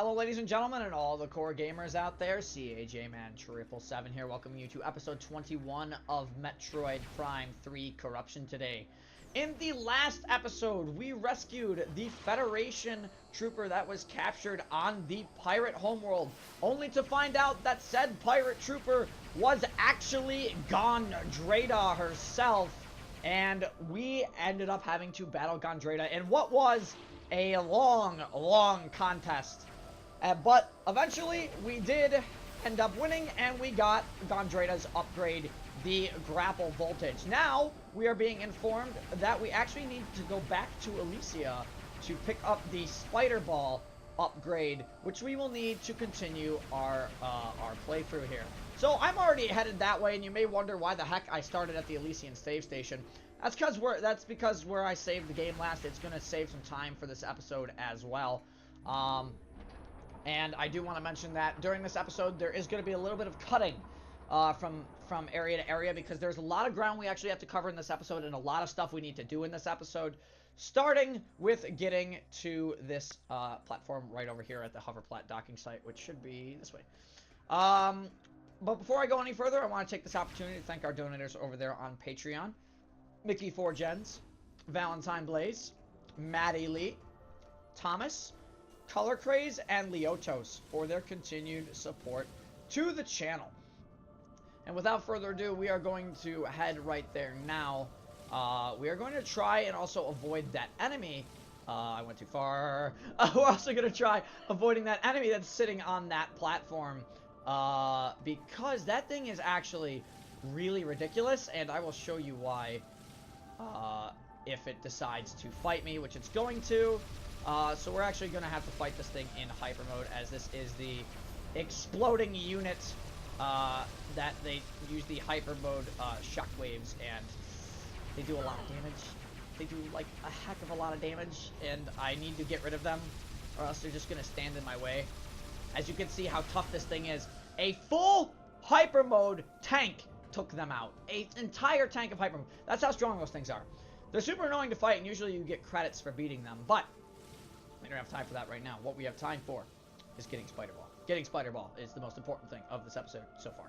Hello, ladies and gentlemen, and all the core gamers out there. CAJman777 here, welcoming you to episode 21 of Metroid Prime 3 Corruption today. In the last episode, we rescued the Federation trooper that was captured on the pirate homeworld, only to find out that said pirate trooper was actually Gondreda herself, and we ended up having to battle Gondreda in what was a long contest. But eventually, we did end up winning, and we got Gondreda's upgrade, the grapple voltage. Now, we are being informed that we actually need to go back to Elysian to pick up the Spider Ball upgrade, which we will need to continue our playthrough here. So, I'm already headed that way, and you may wonder why the heck I started at the Elysian save station. That's because where I saved the game last, it's going to save some time for this episode as well. And I do want to mention that during this episode, there is going to be a little bit of cutting from area to area, because there's a lot of ground we actually have to cover in this episode, and a lot of stuff we need to do in this episode, starting with getting to this platform right over here at the hoverplat docking site, which should be this way. But before I go any further, I want to take this opportunity to thank our donators over there on Patreon. MickeyPhorGens, Valentine Blaze, MaddiLeigh, Thomas, Color Craze, and Liotos for their continued support to the channel. And without further ado, we are going to head right there now. We are going to try and also avoid that enemy. I went too far. We're also going to try avoiding that enemy that's sitting on that platform, because that thing is actually really ridiculous, and I will show you why if it decides to fight me, which it's going to. So we're actually going to have to fight this thing in Hypermode, as this is the exploding unit that they use the Hypermode shockwaves, and they do a lot of damage. They do, like, a heck of a lot of damage, and I need to get rid of them, or else they're just going to stand in my way. As you can see how tough this thing is. A full Hypermode tank took them out. An entire tank of Hypermode. That's how strong those things are. They're super annoying to fight, and usually you get credits for beating them, but we don't have time for that right now. What we have time for is getting Spider Ball. Getting Spider Ball is the most important thing of this episode so far.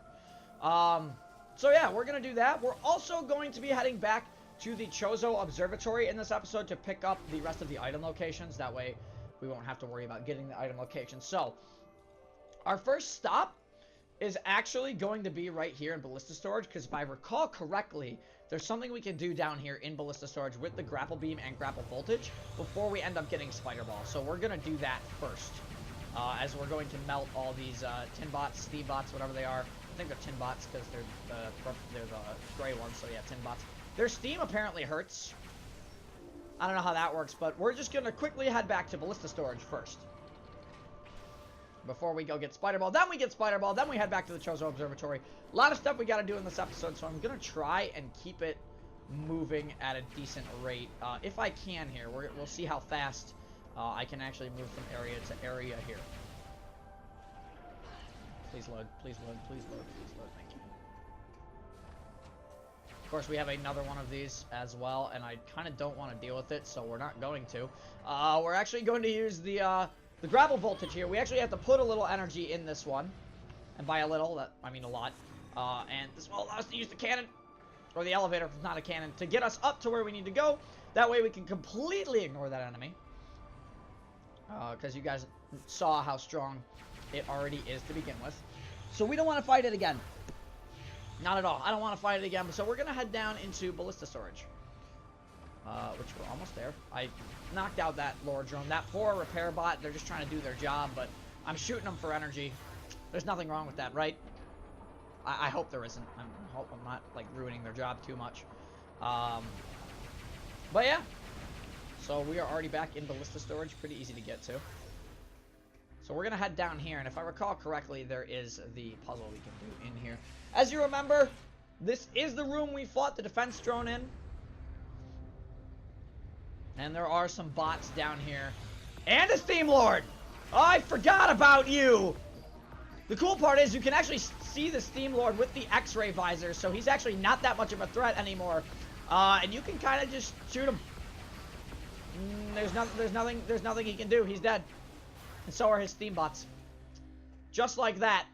So yeah, we're going to do that. We're also going to be heading back to the Chozo Observatory in this episode to pick up the rest of the item locations. That way, we won't have to worry about getting the item locations. So, our first stop is actually going to be right here in Ballista Storage, because if I recall correctly, there's something we can do down here in Ballista Storage with the Grapple Beam and Grapple Voltage before we end up getting Spider Ball. So we're going to do that first, as we're going to melt all these tin bots, Steve bots, whatever they are. I think they're tin bots because they're the gray ones, so yeah, tin bots. Their steam apparently hurts. I don't know how that works, but we're just going to quickly head back to Ballista Storage first, before we go get Spider Ball. Then we get Spider Ball. Then we head back to the Chozo Observatory. A lot of stuff we got to do in this episode, so I'm going to try and keep it moving at a decent rate. If I can here. We'll see how fast I can actually move from area to area here. Please load. Please load. Please load. Please load. Thank you. Of course, we have another one of these as well, and I kind of don't want to deal with it, so we're not going to. We're actually going to use the grapple voltage here. We actually have to put a little energy in this one. And by a little, I mean a lot. And this will allow us to use the cannon, or the elevator, if it's not a cannon, to get us up to where we need to go. That way we can completely ignore that enemy. Because you guys saw how strong it already is to begin with. So we don't want to fight it again. Not at all. I don't want to fight it again. So we're going to head down into Ballista Storage. Which we're almost there. I knocked out that Lore Drone. That poor repair bot, they're just trying to do their job, but I'm shooting them for energy. There's nothing wrong with that, right? I hope there isn't. I hope I'm not, like, ruining their job too much. But yeah. So we are already back in Ballista Storage. Pretty easy to get to. So we're going to head down here, and if I recall correctly, there is the puzzle we can do in here. As you remember, this is the room we fought the defense drone in. And there are some bots down here. And a Steam Lord! I forgot about you! The cool part is you can actually see the Steam Lord with the X-ray visor, so he's actually not that much of a threat anymore. And you can kind of just shoot him. There's nothing he can do. He's dead. And so are his steam bots. Just like that.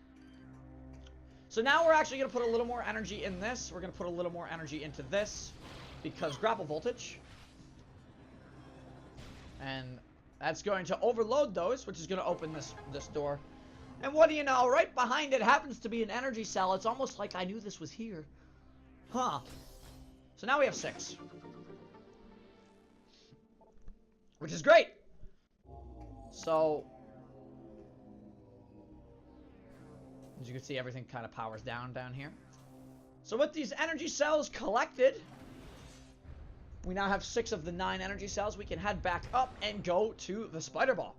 So now we're actually going to put a little more energy in this. We're going to put a little more energy into this. Because grapple voltage. And that's going to overload those, which is going to open this door. And what do you know? Right behind it happens to be an energy cell. It's almost like I knew this was here. Huh. So now we have 6. Which is great. So, as you can see, everything kind of powers down here. So with these energy cells collected, we now have 6 of the 9 energy cells. We can head back up and go to the spider ball.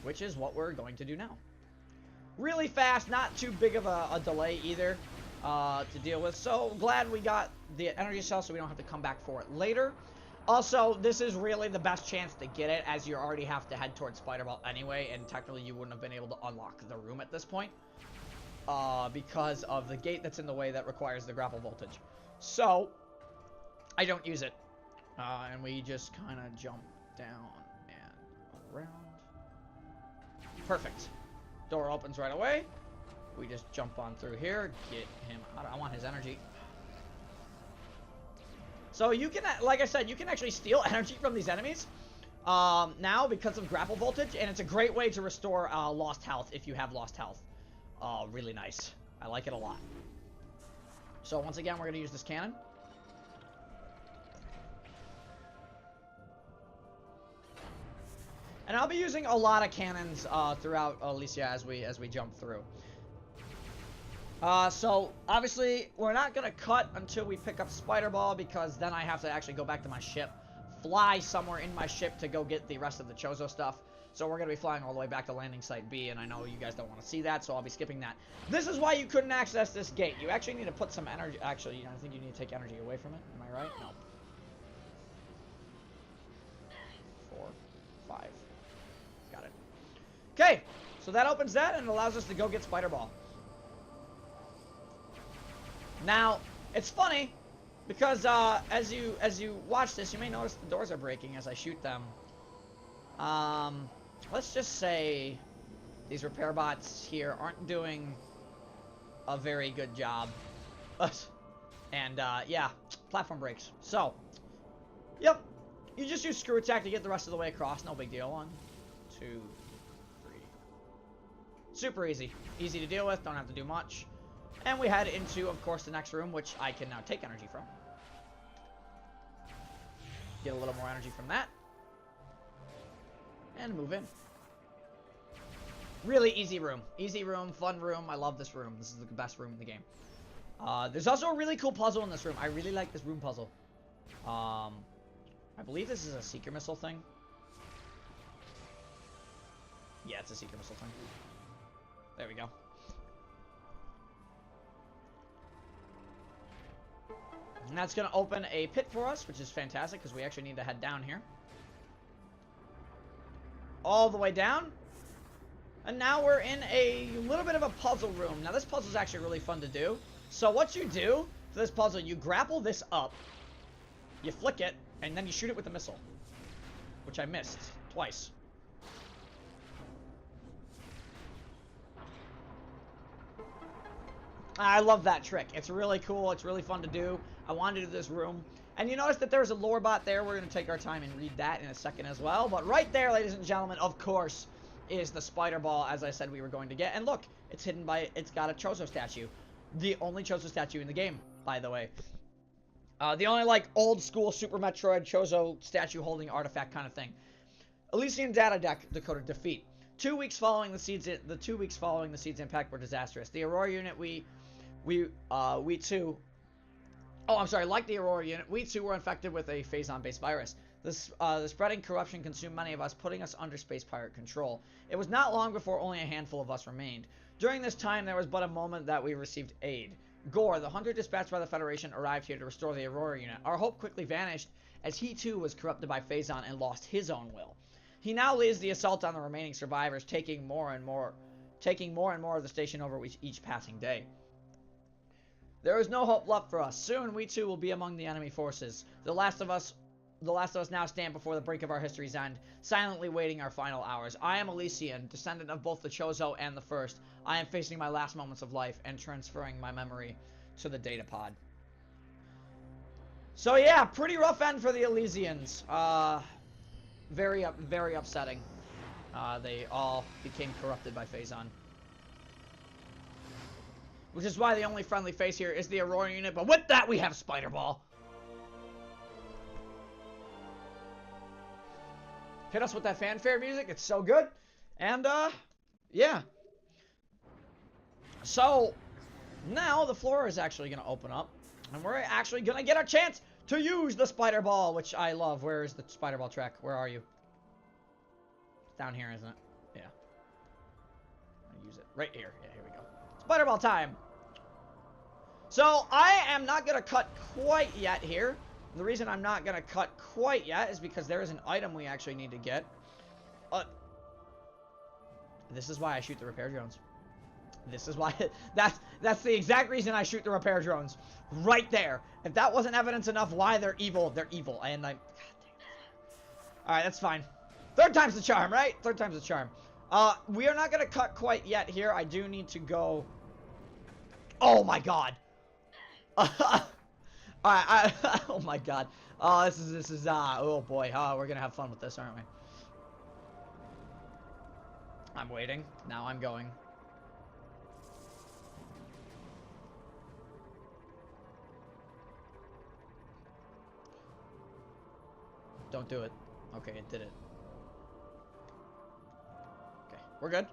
Which is what we're going to do now. Really fast, not too big of a delay either to deal with. So glad we got the energy cell so we don't have to come back for it later. Also, this is really the best chance to get it, as you already have to head towards Spider Ball anyway, and technically you wouldn't have been able to unlock the room at this point. Because of the gate that's in the way that requires the grapple voltage. So, I don't use it. And we just kind of jump down and around. Perfect. Door opens right away. We just jump on through here, get him out. I want his energy. So you can, like I said, you can actually steal energy from these enemies now because of grapple voltage, and it's a great way to restore lost health if you have lost health. Really nice. I like it a lot. So once again, we're going to use this cannon. And I'll be using a lot of cannons throughout Elysian as we jump through. So, obviously, we're not going to cut until we pick up Spider Ball, because then I have to actually go back to my ship, fly somewhere in my ship to go get the rest of the Chozo stuff. So we're going to be flying all the way back to landing site B, and I know you guys don't want to see that, so I'll be skipping that. This is why you couldn't access this gate. You actually need to put some energy. Actually, I think you need to take energy away from it. Am I right? No. 4, 5. Got it. Okay, so that opens that and allows us to go get Spider Ball. Now, it's funny, because as you watch this, you may notice the doors are breaking as I shoot them. Let's just say these repair bots here aren't doing a very good job. And, yeah, platform breaks. So, yep, you just use screw attack to get the rest of the way across. No big deal. 1, 2, 3. Super easy. Easy to deal with. Don't have to do much. And we head into, of course, the next room, which I can now take energy from. Get a little more energy from that. And move in. Really easy room. Easy room, fun room. I love this room. This is the best room in the game. There's also a really cool puzzle in this room. I really like this room puzzle. I believe this is a seeker missile thing. Yeah, it's a seeker missile thing. There we go. And that's going to open a pit for us, which is fantastic, because we actually need to head down here. All the way down. And now we're in a little bit of a puzzle room. Now, this puzzle is actually really fun to do. So what you do for this puzzle, you grapple this up, you flick it, and then you shoot it with a missile. Which I missed twice. I love that trick. It's really cool. It's really fun to do. I wanted to do this room. And you notice that there's a lore bot there. We're going to take our time and read that in a second as well. But right there, ladies and gentlemen, of course, is the spider ball, as I said we were going to get. And look, it's hidden by, it's got a Chozo statue. The only Chozo statue in the game, by the way. The only, like, old school Super Metroid Chozo statue holding artifact kind of thing. Elysian data deck decoded defeat. 2 weeks following the seeds, the 2 weeks following the seed's impact were disastrous. The Aurora unit, we too. Oh, I'm sorry. Like the Aurora unit, we too were infected with a Phazon-based virus. The spreading corruption consumed many of us, putting us under space pirate control. It was not long before only a handful of us remained. During this time, there was but a moment that we received aid. Gore, the hunter dispatched by the Federation, arrived here to restore the Aurora unit. Our hope quickly vanished, as he too was corrupted by Phazon and lost his own will. He now leads the assault on the remaining survivors, taking more and more of the station over each passing day. There is no hope left for us. Soon, we too will be among the enemy forces. The last of us The last of us now stand before the brink of our history's end, silently waiting our final hours. I am Elysian, descendant of both the Chozo and the First. I am facing my last moments of life and transferring my memory to the data pod. So yeah, pretty rough end for the Elysians. Very upsetting. They all became corrupted by Phazon. Which is why the only friendly face here is the Aurora unit, but with that we have Spider Ball. Hit us with that fanfare music, it's so good. And, yeah. So, now the floor is actually going to open up. And we're actually going to get a chance to use the Spider Ball, which I love. Where is the Spider Ball track? Where are you? It's down here, isn't it? Yeah. I'll use it right here. Yeah, here we go. Spider Ball time! So, I am not going to cut quite yet here. The reason I'm not going to cut quite yet is because there is an item we actually need to get. This is why I shoot the repair drones. This is why... That's the exact reason I shoot the repair drones. Right there. If that wasn't evidence enough why they're evil, they're evil. And I'm... God dang. Alright, that's fine. Third time's the charm, right? Third time's the charm. We are not going to cut quite yet here. I do need to go... Oh my god. Alright, oh my god. Oh, this is, oh boy. Oh, we're gonna have fun with this, aren't we? I'm waiting. Now I'm going. Don't do it. Okay, it did it. Okay, we're good.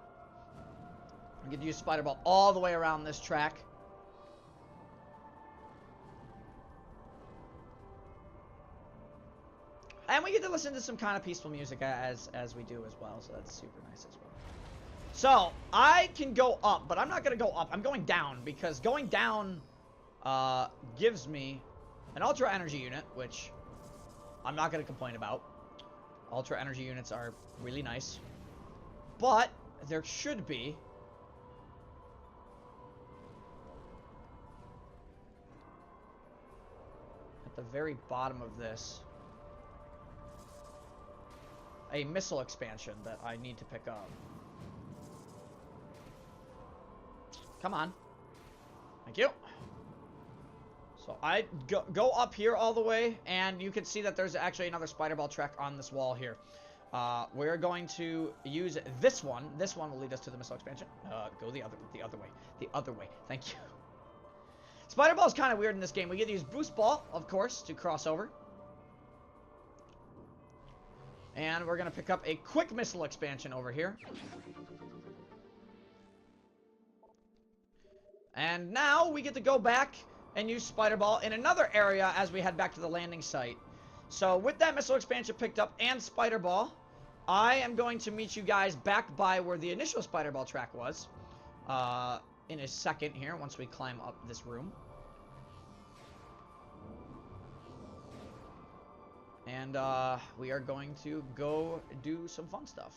I'm gonna use Spider Ball all the way around this track. And we get to listen to some kind of peaceful music as we do as well, so that's super nice as well. So, I can go up, but I'm not going to go up. I'm going down, because going down gives me an Ultra Energy unit, which I'm not going to complain about. Ultra Energy units are really nice. But, there should be... at the very bottom of this... a missile expansion that I need to pick up. Come on. Thank you. So I go up here all the way, and you can see that there's actually another Spider Ball track on this wall here. We're going to use this one. This one will lead us to the missile expansion. Go the other way. The other way. Thank you. Spider Ball is kind of weird in this game. We get to use Boost Ball, of course, to cross over. And we're going to pick up a quick missile expansion over here. And now we get to go back and use Spider Ball in another area as we head back to the landing site. So with that missile expansion picked up and Spider Ball, I am going to meet you guys back by where the initial Spider Ball track was. In a second here, once we climb up this room. And we are going to go do some fun stuff.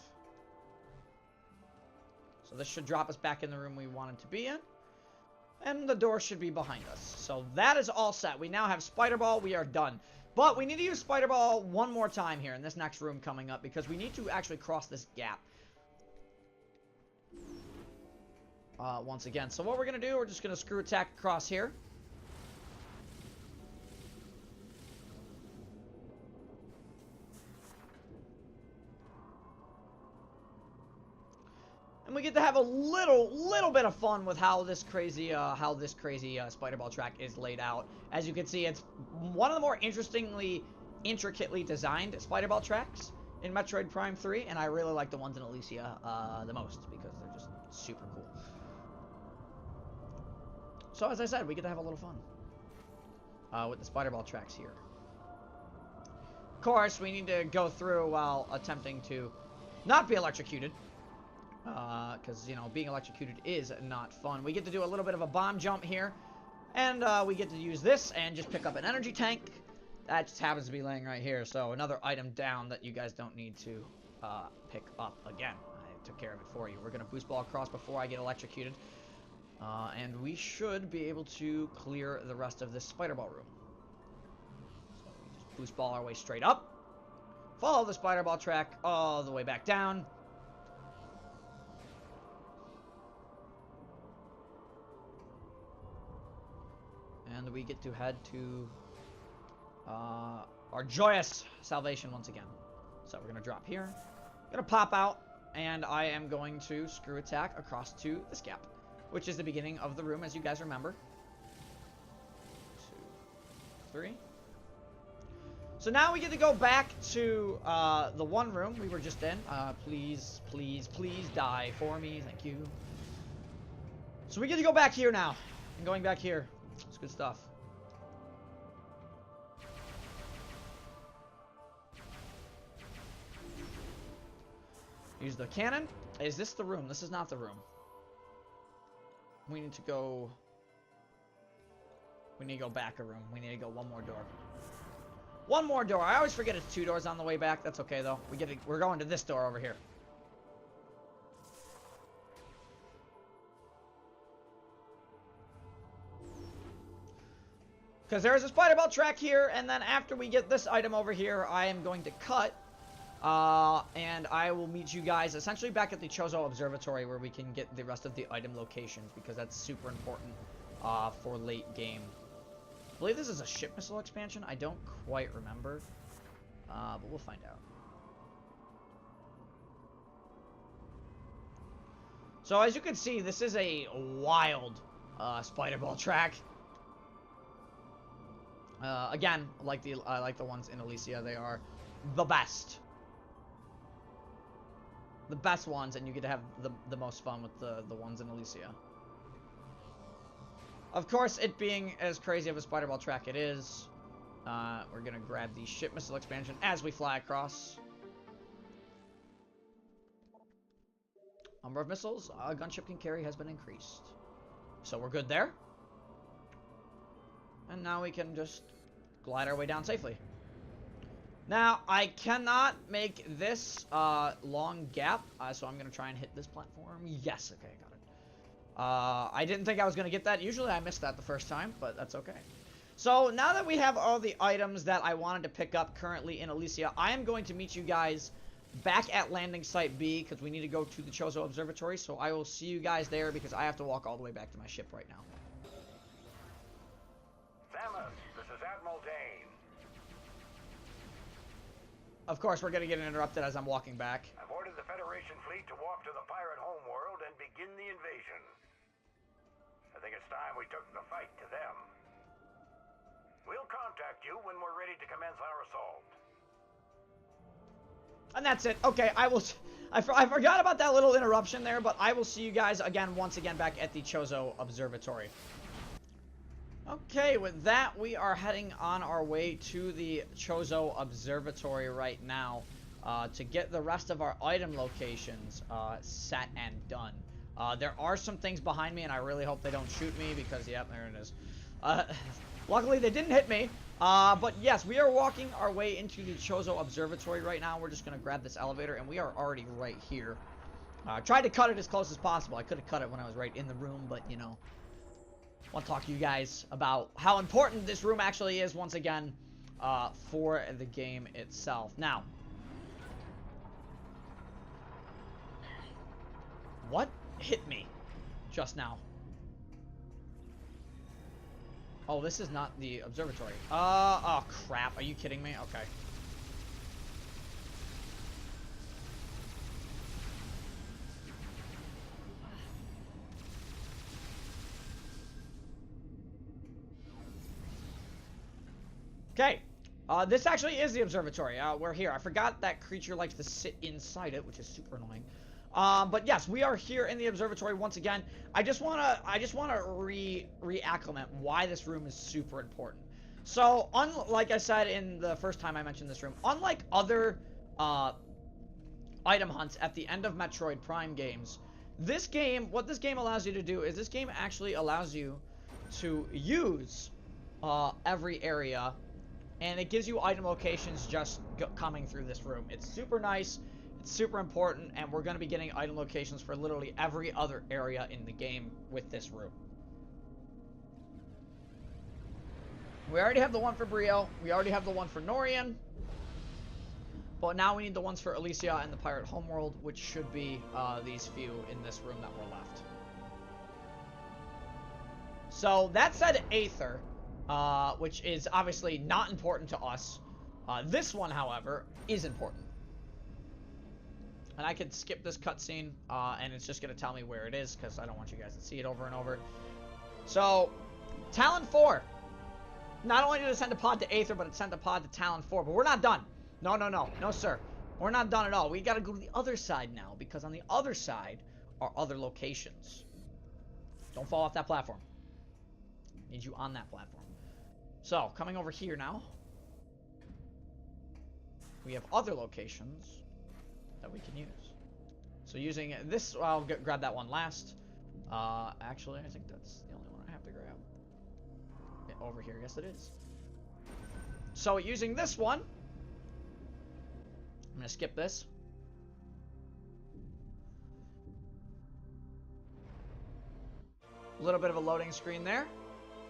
So this should drop us back in the room we wanted to be in. And the door should be behind us. So that is all set. We now have Spider Ball. We are done. But we need to use Spider Ball one more time here in this next room coming up, because we need to actually cross this gap. Once again. So what we're going to do, we're just going to screw attack across here. And we get to have a little bit of fun with how this crazy Spider Ball track is laid out. As you can see, it's one of the more intricately designed Spider Ball tracks in Metroid Prime 3, and I really like the ones in Elysian the most, because they're just super cool. So, as I said, we get to have a little fun with the Spider Ball tracks here. Of course, we need to go through while attempting to not be electrocuted. Because, you know, being electrocuted is not fun. We get to do a little bit of a bomb jump here. And we get to use this and just pick up an energy tank. That just happens to be laying right here. So another item down that you guys don't need to pick up again. I took care of it for you. We're going to boost ball across before I get electrocuted. And we should be able to clear the rest of this Spider Ball room. So we just boost ball our way straight up. Follow the spider ball track all the way back down. And we get to head to our joyous salvation once again. So we're going to drop here. Going to pop out. And I am going to screw attack across to this gap, which is the beginning of the room, as you guys remember. 2, 3. So now we get to go back to the one room we were just in. Please, please, please die for me. Thank you. So we get to go back here now. I'm going back here. It's good stuff. Use the cannon. Is this the room? This is not the room. We need to go... We need to go back a room. We need to go one more door. One more door. I always forget it's 2 doors on the way back. That's okay, though. We're going to this door over here. Because there is a spider belt track here, and then after we get this item over here, I am going to cut... and I will meet you guys essentially back at the Chozo Observatory where we can get the rest of the item locations because that's super important for late game. I believe this is a ship missile expansion. I don't quite remember, but we'll find out. So as you can see, this is a wild spider ball track. Again, like the ones in Elysian, they are the best. The best ones, and you get to have the most fun with the ones in Elysian. Of course, it being as crazy of a spider ball track it is, we're gonna grab the ship missile expansion as we fly across. Number of missiles a gunship can carry has been increased. So we're good there. And now we can just glide our way down safely. Now, I cannot make this long gap, so I'm going to try and hit this platform. Yes, okay, I got it. I didn't think I was going to get that. Usually I missed that the first time, but that's okay. So, now that we have all the items that I wanted to pick up currently in Elysian, I am going to meet you guys back at landing site B, because we need to go to the Chozo Observatory, so I will see you guys there, because I have to walk all the way back to my ship right now. Samus, this is Admiral Dane. Of course, we're going to get interrupted as I'm walking back. I've ordered the Federation fleet to walk to the pirate homeworld and begin the invasion. I think it's time we took the fight to them. We'll contact you when we're ready to commence our assault. And that's it. Okay, I forgot about that little interruption there, but I will see you guys again, once again, back at the Chozo Observatory. Okay, with that, we are heading on our way to the Chozo Observatory right now to get the rest of our item locations set and done. There are some things behind me, and I really hope they don't shoot me because, yep, there it is. Luckily, they didn't hit me. But yes, we are walking our way into the Chozo Observatory right now. We're just going to grab this elevator, and we are already right here. Tried to cut it as close as possible. I could have cut it when I was right in the room, but, you know. I want to talk to you guys about how important this room actually is once again for the game itself. Now, what hit me just now? Oh, this is not the observatory. Oh crap, are you kidding me? Okay. Okay, this actually is the observatory. We're here. I forgot that creature likes to sit inside it, which is super annoying. But yes, we are here in the observatory once again. I just wanna reacclimate why this room is super important. So, like I said in the first time I mentioned this room, unlike other item hunts at the end of Metroid Prime games, this game, what this game allows you to do is this game actually allows you to use every area. And it gives you item locations just coming through this room. It's super nice. It's super important. And we're going to be getting item locations for literally every other area in the game with this room. We already have the one for Brio. We already have the one for Norian. But now we need the ones for Elysia and the Pirate Homeworld, which should be these few in this room that were left. So that said Aether, which is obviously not important to us. This one, however, is important. And I could skip this cutscene, and it's just going to tell me where it is, because I don't want you guys to see it over and over. So, Talon 4. Not only did it send a pod to Aether, but it sent a pod to Talon 4. But we're not done. No, no, no. No, sir. We're not done at all. We got to go to the other side now, because on the other side are other locations. Don't fall off that platform. Need you on that platform. So, coming over here now. We have other locations that we can use. So using this, I'll grab that one last. Actually, I think that's the only one I have to grab. Yeah, over here, yes it is. So using this one, I'm gonna skip this. A little bit of a loading screen there.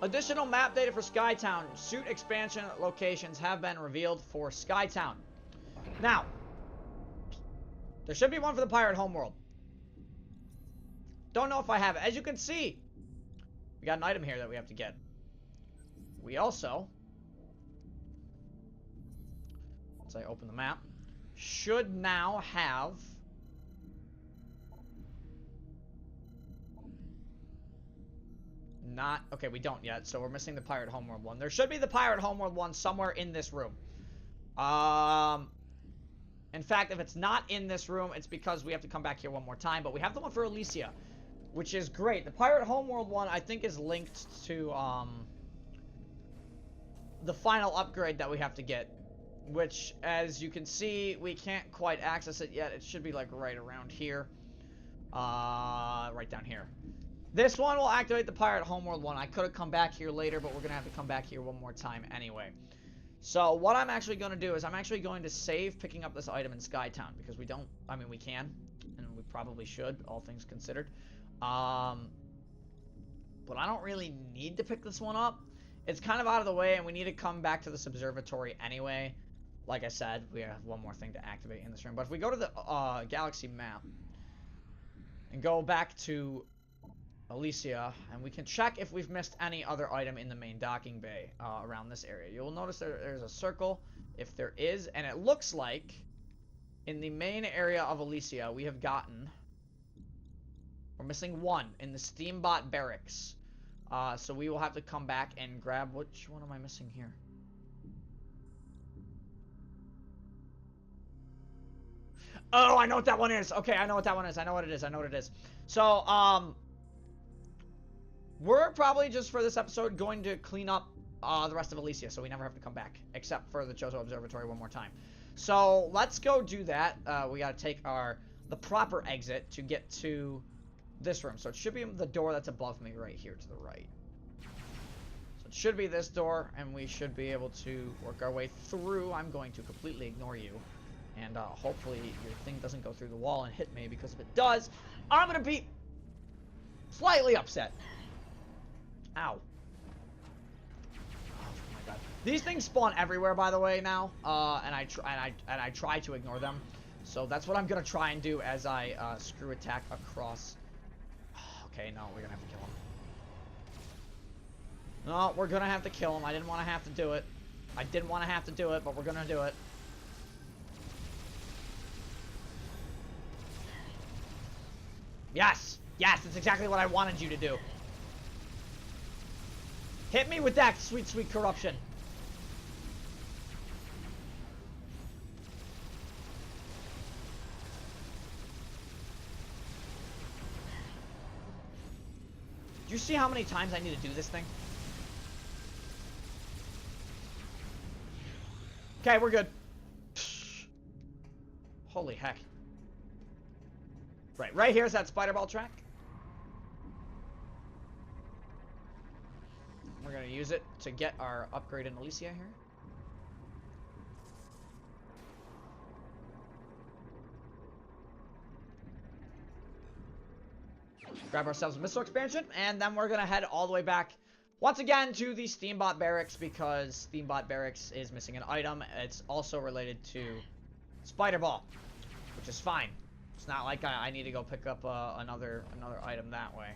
Additional map data for Skytown. Suit expansion locations have been revealed for Skytown. Now, there should be one for the Pirate Homeworld. Don't know if I have it. As you can see, we got an item here that we have to get. We also, once I open the map, should now have not, okay, we don't yet, so we're missing the Pirate Homeworld one. There should be the Pirate Homeworld one somewhere in this room. In fact, if it's not in this room, it's because we have to come back here one more time. But we have the one for Elysia, which is great. The Pirate Homeworld one, I think, is linked to the final upgrade that we have to get. Which, as you can see, we can't quite access it yet. It should be, like, right around here. Right down here. This one will activate the Pirate Homeworld one. I could have come back here later, but we're going to have to come back here one more time anyway. So, what I'm actually going to do is I'm actually going to save picking up this item in Skytown. Because we don't, I mean, we can. And we probably should, all things considered. But I don't really need to pick this one up. It's kind of out of the way, and we need to come back to this observatory anyway. Like I said, we have one more thing to activate in this room. But if we go to the galaxy map and go back to Elysia, and we can check if we've missed any other item in the main docking bay around this area. You'll notice there's a circle, if there is, and it looks like in the main area of Elysia we have gotten, we're missing one in the Steambot barracks. So we will have to come back and grab, which one am I missing here? Oh, I know what that one is. Okay, I know what that one is. I know what it is. I know what it is. So, we're probably just for this episode going to clean up the rest of Elysia, so we never have to come back, except for the Chozo Observatory one more time. So let's go do that. We got to take the proper exit to get to this room. So it should be the door that's above me right here to the right. So it should be this door, and we should be able to work our way through. I'm going to completely ignore you, and hopefully your thing doesn't go through the wall and hit me, because if it does, I'm going to be slightly upset. Ow. Oh my god. These things spawn everywhere, by the way, now. And I try to ignore them. So that's what I'm gonna try and do as I screw attack across. Okay, no, we're gonna have to kill him. No, we're gonna have to kill him. I didn't want to have to do it. I didn't want to have to do it, but we're gonna do it. Yes! Yes, that's exactly what I wanted you to do. Hit me with that sweet, sweet corruption. Do you see how many times I need to do this thing? Okay, we're good. Holy heck. Right here's that spider ball track. We're going to use it to get our upgrade in Elysia here. Grab ourselves a missile expansion, and then we're going to head all the way back once again to the Steambot Barracks, because Steambot Barracks is missing an item. It's also related to Spider Ball, which is fine. It's not like I need to go pick up another item that way.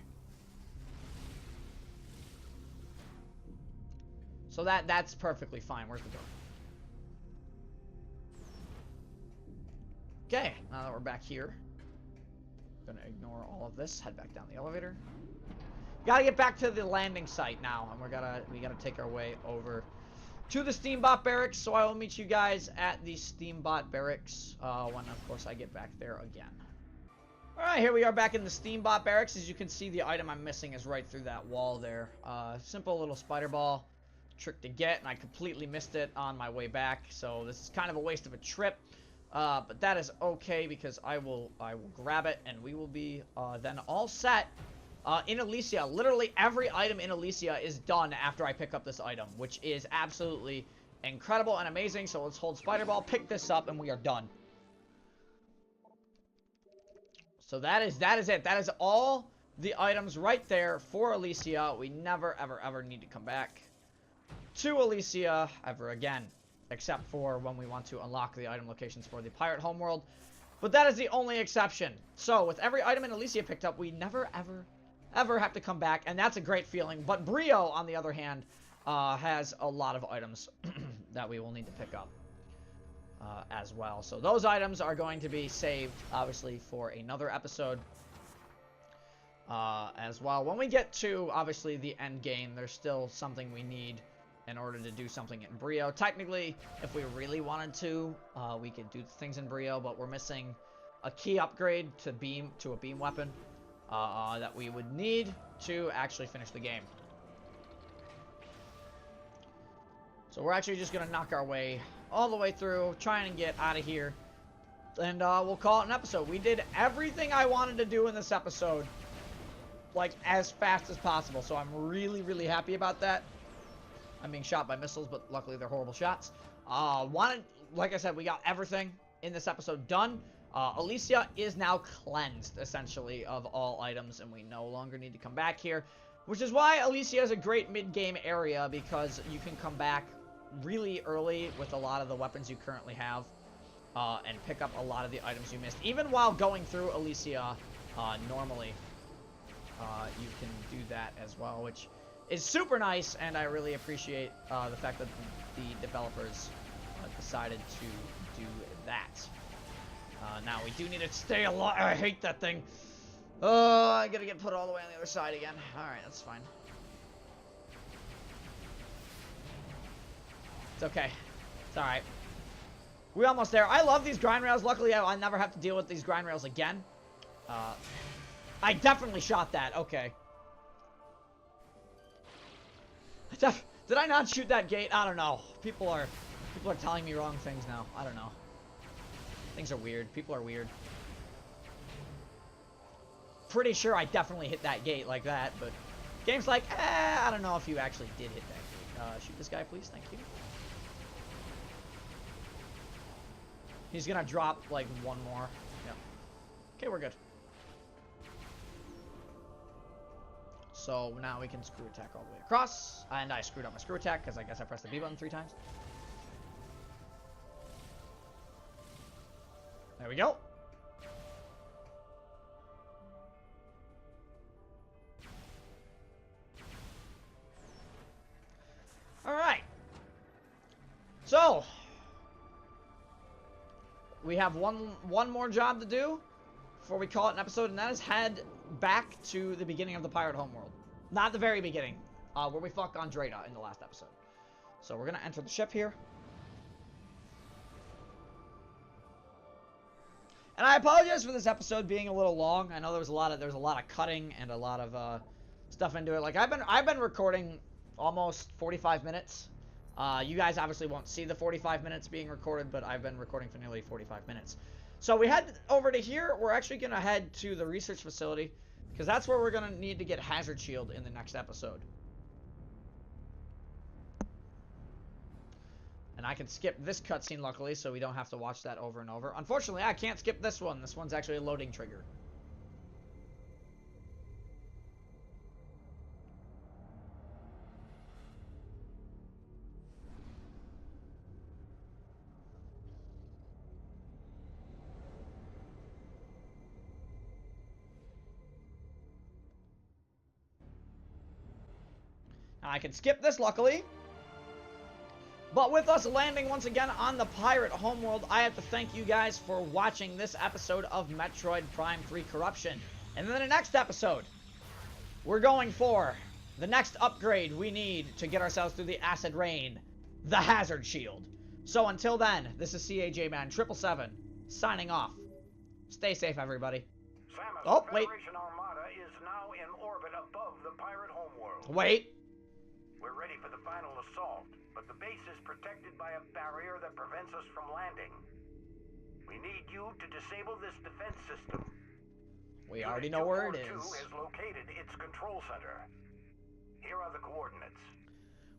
So that's perfectly fine. Where's the door? Okay, now that we're back here, I'm gonna ignore all of this, head back down the elevator. Gotta get back to the landing site now, and we gotta take our way over to the Steambot Barracks. So I will meet you guys at the Steambot Barracks when, of course, I get back there again. All right, here we are back in the Steambot Barracks. As you can see, the item I'm missing is right through that wall there. Simple little spider ball trick to get, and I completely missed it on my way back. So this is kind of a waste of a trip. But that is okay, because I will grab it, and we will be then all set in Elysia. Literally every item in Elysia is done after I pick up this item, which is absolutely incredible and amazing. So let's hold Spider Ball, pick this up, and we are done. So that is it. That is all the items right there for Elysia. We never, ever need to come back to Elysia ever again, except for when we want to unlock the item locations for the pirate homeworld. But that is the only exception. So with every item in Elysia picked up, we never ever have to come back, and that's a great feeling. But Brio, on the other hand, has a lot of items that we will need to pick up as well. So those items are going to be saved, obviously, for another episode as well. When we get to, obviously, the end game, there's still something we need in order to do something in Brio. Technically, if we really wanted to, we could do things in Brio, but we're missing a key upgrade to a beam weapon that we would need to actually finish the game. So we're actually just going to knock our way all the way through, trying to get out of here, and we'll call it an episode. We did everything I wanted to do in this episode, like, as fast as possible, so I'm really happy about that. I'm being shot by missiles, but luckily they're horrible shots. Like I said, we got everything in this episode done. Elysia is now cleansed, essentially, of all items, and we no longer need to come back here, which is why Elysia is a great mid-game area, because you can come back really early with a lot of the weapons you currently have, and pick up a lot of the items you missed. Even while going through Elysia normally, you can do that as well, which is super nice, and I really appreciate the fact that the developers decided to do that. Now we do need to stay alive. I hate that thing. I gotta get put all the way on the other side again. Alright, that's fine. It's okay. It's alright. We're almost there. I love these grind rails. Luckily, I'll never have to deal with these grind rails again. I definitely shot that. Okay. Did I not shoot that gate? I don't know. People are telling me wrong things now. I don't know. Things are weird. People are weird. Pretty sure I definitely hit that gate like that, but game's like, I don't know if you actually did hit that gate. Shoot this guy, please. Thank you. He's gonna drop, like, one more. Yep. Okay, we're good. So now we can screw attack all the way across. And I screwed up my screw attack because I guess I pressed the B button 3 times. There we go. Alright. So we have one more job to do before we call it an episode, and that is head back to the beginning of the pirate homeworld. Not the very beginning, where we fucked Andreda in the last episode. So we're gonna enter the ship here. And I apologize for this episode being a little long. I know there's a lot of cutting and a lot of stuff into it. Like I've been recording almost 45 minutes. You guys obviously won't see the 45 minutes being recorded, but I've been recording for nearly 45 minutes. So we head over to here. We're actually going to head to the research facility, because that's where we're going to need to get Hazard Shield in the next episode. And I can skip this cutscene, luckily, so we don't have to watch that over and over. Unfortunately, I can't skip this one. This one's actually a loading trigger. I can skip this, luckily. But with us landing once again on the pirate homeworld, I have to thank you guys for watching this episode of Metroid Prime 3 Corruption. And then the next episode, we're going for the next upgrade we need to get ourselves through the acid rain, the hazard shield. So until then, this is CAJ-Man777 signing off. Stay safe, everybody. Samus, Oh, the wait. Federation Armada is now in orbit above the pirate homeworld. Wait. We're ready for the final assault, but the base is protected by a barrier that prevents us from landing. We need you to disable this defense system. We already know where it is. 242 has located its control center. Here are the coordinates.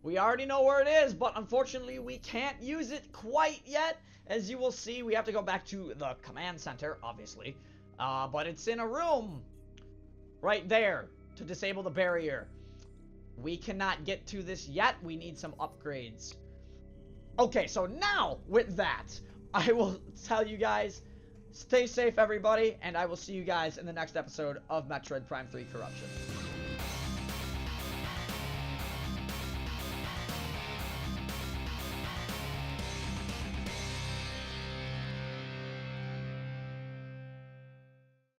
We already know where it is, but unfortunately we can't use it quite yet. As you will see, we have to go back to the command center, obviously. But it's in a room right there to disable the barrier. We cannot get to this yet. We need some upgrades. Okay, so now with that, I will tell you guys, stay safe, everybody, and I will see you guys in the next episode of Metroid Prime 3 Corruption.